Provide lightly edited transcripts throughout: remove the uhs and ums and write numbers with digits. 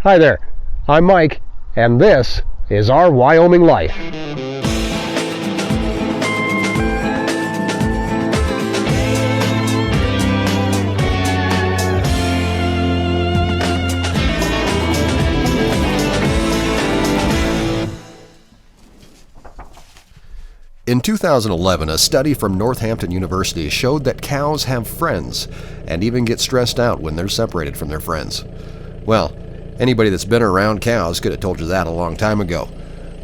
Hi there, I'm Mike, and this is Our Wyoming Life. In 2011, a study from Northampton University showed that cows have friends and even get stressed out when they're separated from their friends. Well, anybody that's been around cows could have told you that a long time ago.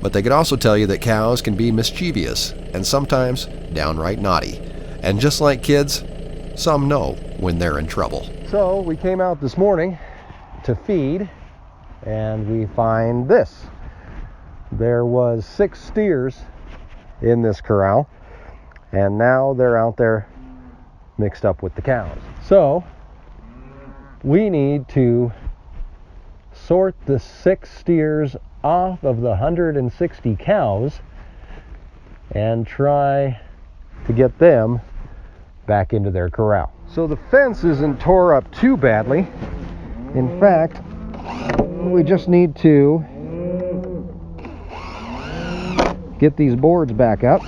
But they could also tell you that cows can be mischievous and sometimes downright naughty. And just like kids, some know when they're in trouble. So we came out this morning to feed, and we find this. There was 6 steers in this corral, and now they're out there mixed up with the cows. So we need to sort the 6 steers off of the 160 cows and try to get them back into their corral. So the fence isn't tore up too badly. In fact, we just need to get these boards back up.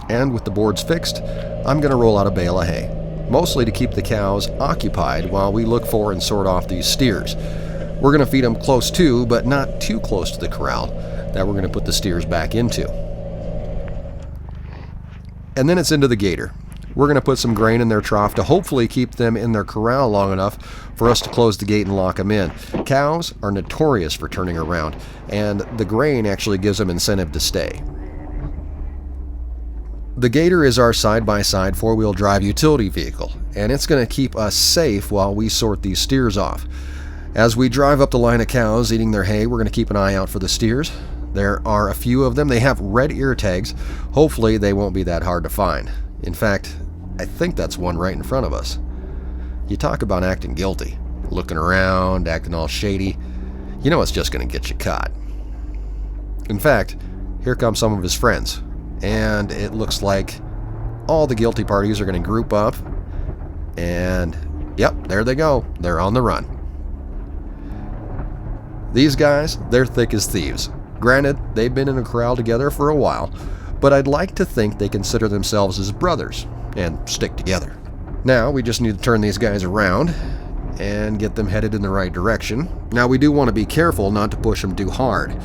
And with the boards fixed, I'm going to roll out a bale of hay, mostly to keep the cows occupied while we look for and sort off these steers. We're going to feed them close to, but not too close to the corral that we're going to put the steers back into. And then it's into the gator. We're going to put some grain in their trough to hopefully keep them in their corral long enough for us to close the gate and lock them in. Cows are notorious for turning around, and the grain actually gives them incentive to stay. The gator is our side-by-side 4-wheel drive utility vehicle, and it's going to keep us safe while we sort these steers off. As we drive up the line of cows eating their hay, we're going to keep an eye out for the steers. There are a few of them. They have red ear tags. Hopefully they won't be that hard to find. In fact, I think that's one right in front of us. You talk about acting guilty, looking around, acting all shady. You know it's just going to get you caught. In fact, here come some of his friends, and it looks like all the guilty parties are going to group up, and yep, there they go. They're on the run. These guys, they're thick as thieves. Granted, they've been in a corral together for a while, but I'd like to think they consider themselves as brothers and stick together. Now we just need to turn these guys around and get them headed in the right direction. Now we do want to be careful not to push them too hard.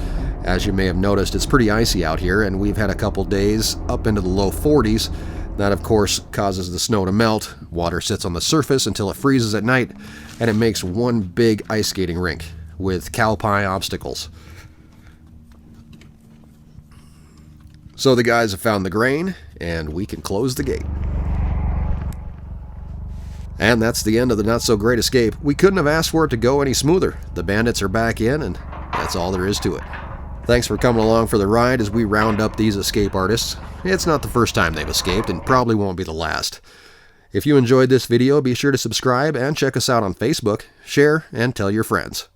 As you may have noticed, it's pretty icy out here, and we've had a couple days up into the low 40s. That of course causes the snow to melt. Water sits on the surface until it freezes at night, and it makes one big ice skating rink with cow pie obstacles. So the guys have found the grain, and we can close the gate. And that's the end of the not-so-great escape. We couldn't have asked for it to go any smoother. The bandits are back in, and that's all there is to it. Thanks for coming along for the ride as we round up these escape artists. It's not the first time they've escaped, and probably won't be the last. If you enjoyed this video, be sure to subscribe and check us out on Facebook, share, and tell your friends.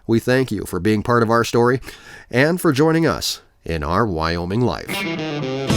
We thank you for being part of our story, and for joining us in Our Wyoming Life.